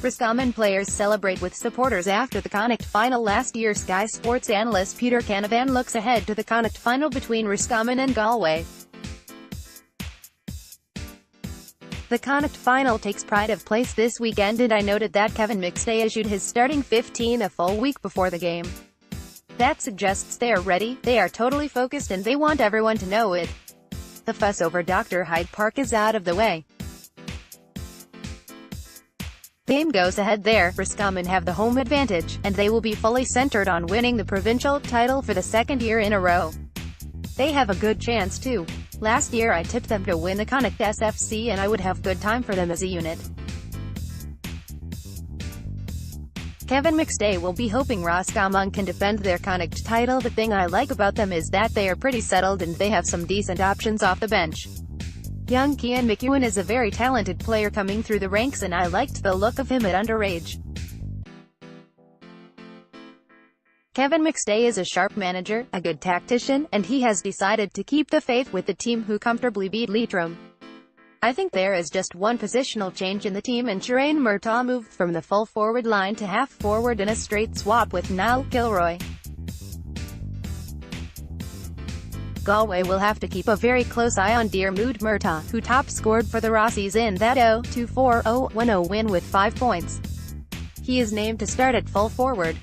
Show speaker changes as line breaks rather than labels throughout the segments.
Roscommon players celebrate with supporters after the Connacht final last year. Sky Sports analyst Peter Canavan looks ahead to the Connacht final between Roscommon and Galway. The Connacht final takes pride of place this weekend, and I noted that Kevin McStay issued his starting 15 a full week before the game. That suggests they are ready, they are totally focused, and they want everyone to know it. The fuss over Dr Hyde Park is out of the way. The game goes ahead there. Roscommon have the home advantage, and they will be fully centered on winning the provincial title for the second year in a row. They have a good chance too. Last year I tipped them to win the Connacht SFC, and I would have good time for them as a unit. Kevin McStay will be hoping Roscommon can defend their Connacht title. The thing I like about them is that they are pretty settled and they have some decent options off the bench. Young Cian McEwen is a very talented player coming through the ranks, and I liked the look of him at underage. Kevin McStay is a sharp manager, a good tactician, and he has decided to keep the faith with the team, who comfortably beat Leitrim. I think there is just one positional change in the team, and Shane Murtaugh moved from the full forward line to half forward in a straight swap with Niall Kilroy. Galway will have to keep a very close eye on Diarmuid Murtaugh, who top scored for the Rossies in that 0-2-4-0-1-0 win with 5 points. He is named to start at full forward.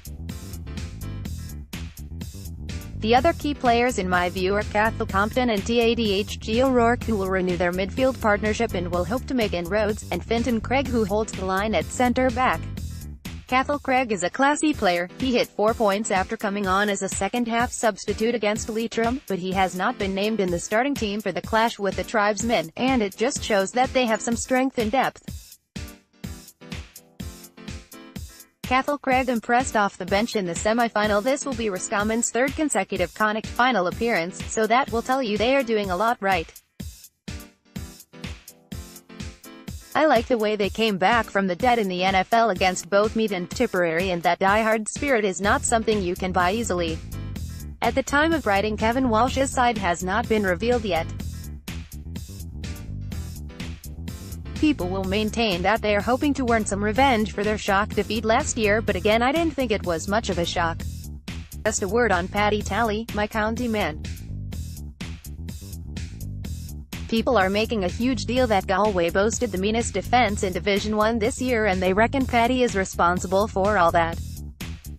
The other key players in my view are Cathal Compton and Tadhg O'Rourke, who will renew their midfield partnership and will hope to make inroads, and Fintan Craig, who holds the line at centre-back. Cathal Craig is a classy player. He hit 4 points after coming on as a second-half substitute against Leitrim, but he has not been named in the starting team for the clash with the tribesmen, and it just shows that they have some strength and depth. Cathal Craig impressed off the bench in the semi-final. This will be Roscommon's third consecutive Connacht final appearance, so that will tell you they are doing a lot right. I like the way they came back from the dead in the NFL against both Meath and Tipperary, and that die-hard spirit is not something you can buy easily. At the time of writing, Kevin Walsh's side has not been revealed yet. People will maintain that they are hoping to earn some revenge for their shock defeat last year, but again, I didn't think it was much of a shock. Just a word on Paddy Tally, my county man. People are making a huge deal that Galway boasted the meanest defence in Division 1 this year, and they reckon Paddy is responsible for all that.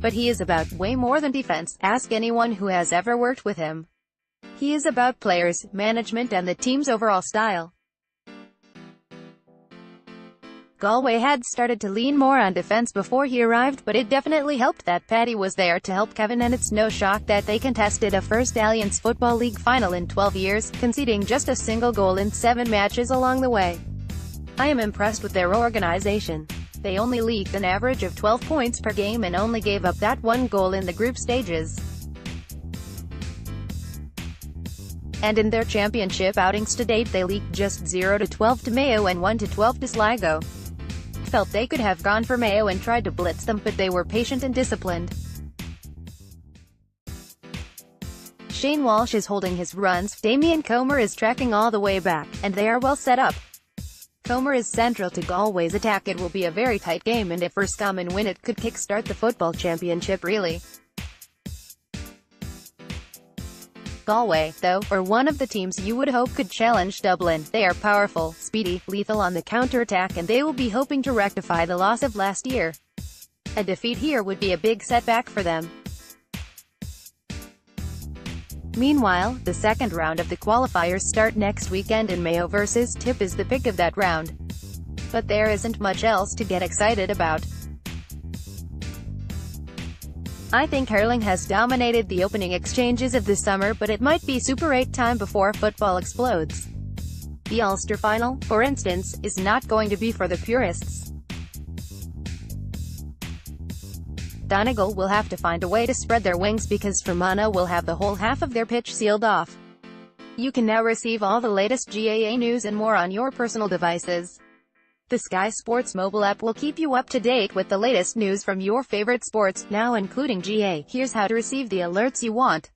But he is about way more than defence. Ask anyone who has ever worked with him. He is about players, management, and the team's overall style. Galway had started to lean more on defence before he arrived, but it definitely helped that Paddy was there to help Kevin, and it's no shock that they contested a first Alliance Football League final in 12 years, conceding just a single goal in 7 matches along the way. I am impressed with their organisation. They only leaked an average of 12 points per game and only gave up that 1 goal in the group stages. And in their championship outings to date, they leaked just 0-12 to Mayo and 1-12 to Sligo. Felt they could have gone for Mayo and tried to blitz them, but they were patient and disciplined. Shane Walsh is holding his runs, Damien Comer is tracking all the way back, and they are well set up. Comer is central to Galway's attack. It will be a very tight game, and if Roscommon win, it could kick-start the football championship really. Galway, though, are one of the teams you would hope could challenge Dublin. They are powerful, speedy, lethal on the counter-attack, and they will be hoping to rectify the loss of last year. A defeat here would be a big setback for them. Meanwhile, the second round of the qualifiers start next weekend, and Mayo vs Tip is the pick of that round. But there isn't much else to get excited about. I think hurling has dominated the opening exchanges of the summer, but it might be Super 8 time before football explodes. The Ulster final, for instance, is not going to be for the purists. Donegal will have to find a way to spread their wings, because Fermanagh will have the whole half of their pitch sealed off. You can now receive all the latest GAA news and more on your personal devices. The Sky Sports mobile app will keep you up to date with the latest news from your favorite sports, now including GAA. Here's how to receive the alerts you want.